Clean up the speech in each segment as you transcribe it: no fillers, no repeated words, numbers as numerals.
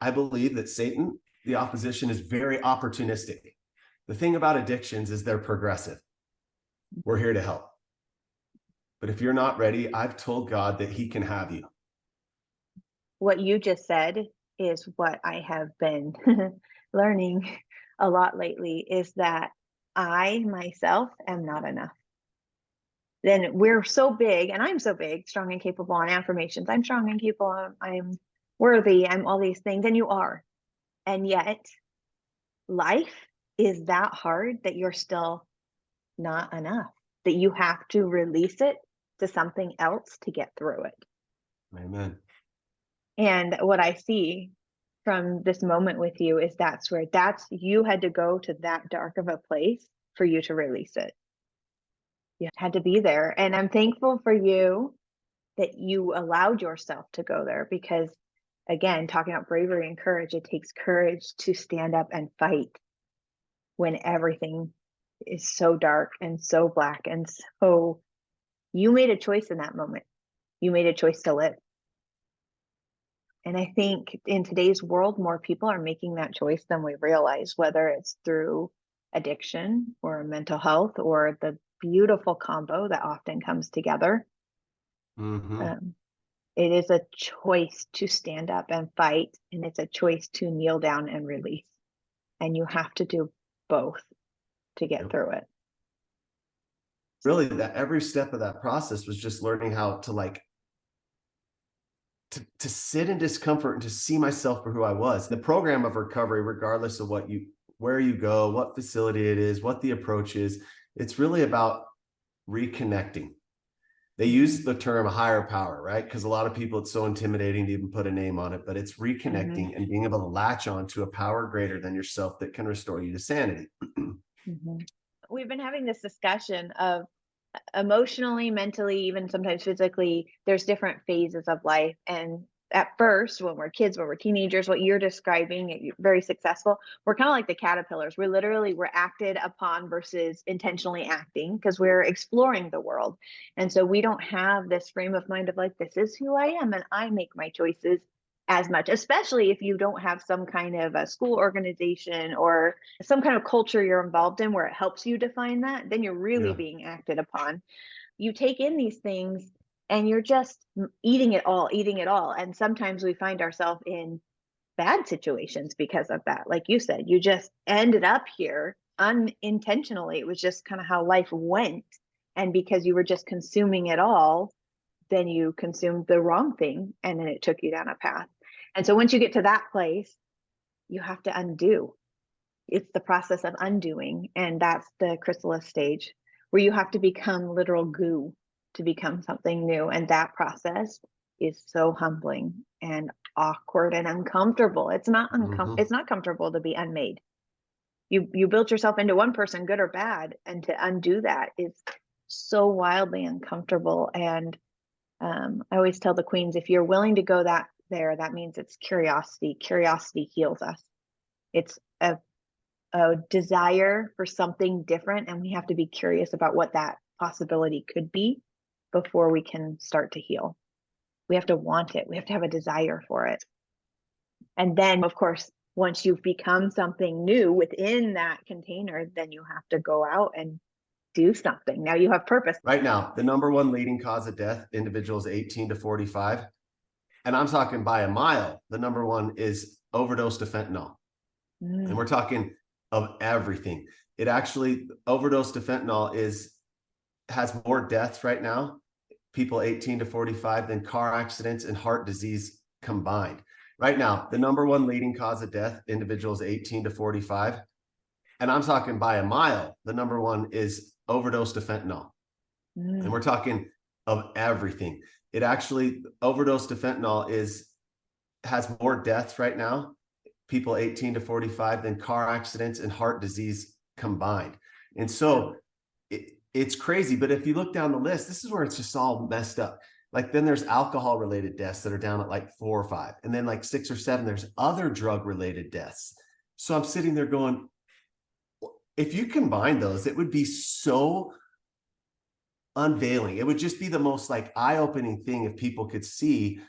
I believe that Satan, the opposition, is very opportunistic. The thing about addictions is they're progressive. We're here to help. But if you're not ready, I've told God that he can have you. What you just said is what I have been learning a lot lately, is that I myself am not enough. Then we're so big, and I'm so big, strong and capable, and affirmations. I'm strong and capable. I'm worthy. I'm all these things, and you are. And yet life is that hard that you're still not enough, that you have to release it to something else to get through it. Amen. And what I see from this moment with you is that's you had to go to that dark of a place for you to release it. You had to be there. And I'm thankful for you that you allowed yourself to go there, because again, talking about bravery and courage, it takes courage to stand up and fight when everything is so dark and so black. And so you made a choice in that moment. You made a choice to live. And I think in today's world, more people are making that choice than we realize, whether it's through addiction or mental health or the beautiful combo that often comes together. Mm-hmm. It is a choice to stand up and fight, and it's a choice to kneel down and release. And you have to do both to get through it. Really, that every step of that process was just learning how to to sit in discomfort and to see myself for who I was. The program of recovery, regardless of where you go, what facility it is, what the approach is, it's really about reconnecting. They use the term higher power, right? Because a lot of people, it's so intimidating to even put a name on it, but it's reconnecting and being able to latch on to a power greater than yourself that can restore you to sanity. We've been having this discussion of emotionally, mentally, even sometimes physically, there's different phases of life. And at first, when we're kids, when we're teenagers, what you're describing, very successful, we're kind of like the caterpillars. We're acted upon versus intentionally acting, because we're exploring the world. And so we don't have this frame of mind of like, this is who I am and I make my choices as much, especially if you don't have some kind of a school organization or some kind of culture you're involved in where it helps you define that. Then you're really being acted upon. You take in these things and you're just eating it all. And sometimes we find ourselves in bad situations because of that. Like you said, you just ended up here unintentionally. It was just kind of how life went. And because you were just consuming it all, then you consumed the wrong thing, and then it took you down a path. And so once you get to that place, you have to undo. It's the process of undoing. And that's the chrysalis stage, where you have to become literal goo to become something new. And that process is so humbling and awkward and uncomfortable. It's not it's not comfortable to be unmade. You built yourself into one person, good or bad, and to undo that is so wildly uncomfortable. And I always tell the queens, if you're willing to go there, that means it's curiosity. Curiosity heals us. It's a desire for something different, and we have to be curious about what that possibility could be before we can start to heal. We have to want it. We have to have a desire for it. And then, of course, once you've become something new within that container, then you have to go out and do something. Now you have purpose. Right now, the number one leading cause of death, individuals 18 to 45. And I'm talking by a mile. The number one is overdose to fentanyl. And we're talking of everything. It actually, overdose to fentanyl has more deaths right now, people 18 to 45, than car accidents and heart disease combined. Right now, the number one leading cause of death, individuals 18 to 45. And I'm talking by a mile. The number one is overdose to fentanyl. And we're talking of everything. It actually, overdose to fentanyl has more deaths right now, people 18 to 45, than car accidents and heart disease combined. And so it's crazy. But if you look down the list, this is where it's just all messed up. Like, then there's alcohol related deaths that are down at like 4 or 5. And then like 6 or 7, there's other drug related deaths. So I'm sitting there going, if you combine those, it would be so unveiling. It would just be the most like eye-opening thing if people could see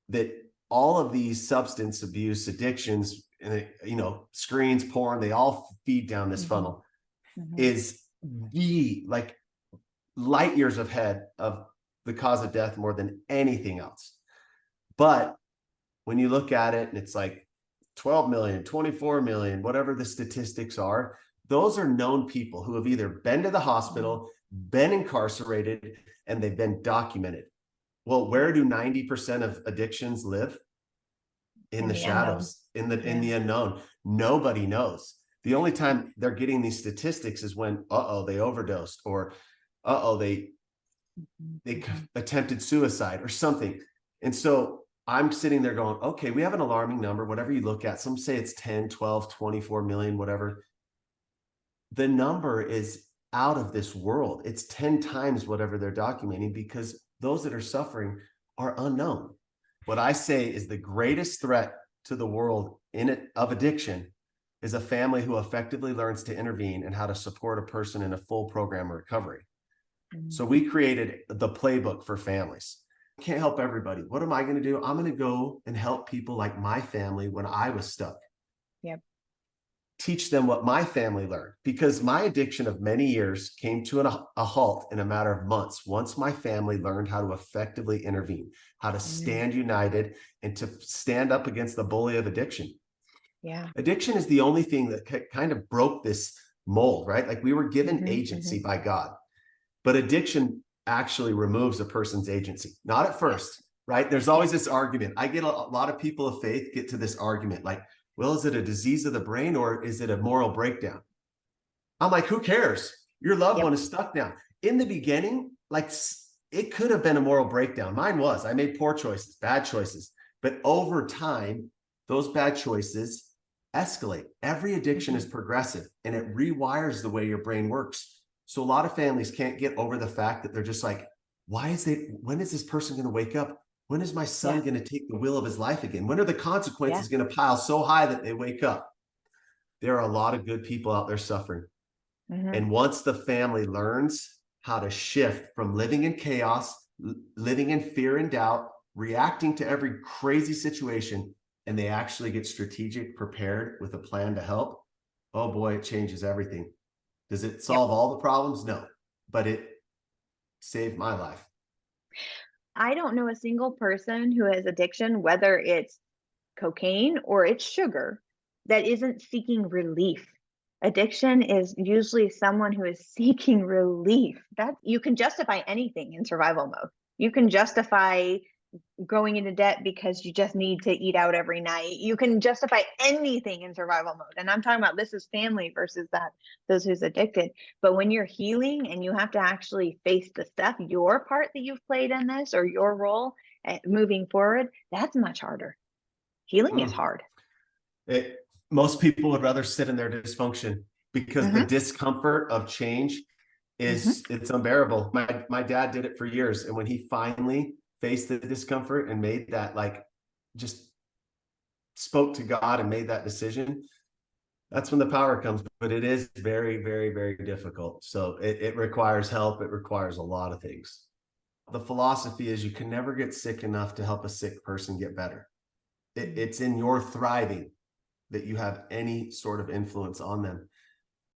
that all of these substance abuse addictions, screens, porn, they all feed down this funnel, is the like light years ahead of the cause of death more than anything else. But when you look at it and it's like 12 million, 24 million, whatever the statistics are, those are known people who have either been to the hospital, been incarcerated, and they've been documented. Well, where do 90% of addictions live? In the shadows, in the unknown. Nobody knows. The only time they're getting these statistics is when, they overdosed, or they attempted suicide or something. And so I'm sitting there going, okay, we have an alarming number, whatever you look at. Some say it's 10, 12, 24 million, whatever. The number is out of this world. It's 10 times whatever they're documenting, because those that are suffering are unknown. What I say is the greatest threat to the world of addiction is a family who effectively learns to intervene and how to support a person in a full program of recovery. So we created the playbook for families. Can't help everybody. What am I going to do? I'm going to go and help people like my family when I was stuck. Yep. Teach them what my family learned, because my addiction of many years came to a halt in a matter of months once my family learned how to effectively intervene, how to stand united, and to stand up against the bully of addiction. Yeah. Addiction is the only thing that kind of broke this mold, right? Like we were given agency by God, but addiction actually removes a person's agency. Not at first, right? There's always this argument. I get a lot of people of faith get to this argument like, well, is it a disease of the brain or is it a moral breakdown? I'm like, who cares? Your loved one is stuck now. In the beginning, like it could have been a moral breakdown. Mine was. I made poor choices, bad choices. But over time, those bad choices escalate. Every addiction is progressive and it rewires the way your brain works. So a lot of families can't get over the fact that they're just like, when is this person going to wake up? When is my son going to take the will of his life again? When are the consequences going to pile so high that they wake up? There are a lot of good people out there suffering. And once the family learns how to shift from living in chaos, living in fear and doubt, reacting to every crazy situation, and they actually get strategic, prepared with a plan to help, oh boy, it changes everything. Does it solve all the problems? No, but it saved my life. I don't know a single person who has addiction, whether it's cocaine or it's sugar, that isn't seeking relief. Addiction is usually someone who is seeking relief. That you can justify anything in survival mode. You can justify going into debt because you just need to eat out every night. You can justify anything in survival mode. And I'm talking about this is family versus those who's addicted. But when you're healing and you have to actually face the stuff, your part that you've played in this or your role moving forward, that's much harder. Healing is hard. Most people would rather sit in their dysfunction because the discomfort of change is it's unbearable. My dad did it for years. And when he finally faced the discomfort and made that, like, just spoke to God and made that decision, that's when the power comes. But it is very, very, very difficult. So it requires help. It requires a lot of things. The philosophy is you can never get sick enough to help a sick person get better. It's in your thriving that you have any sort of influence on them.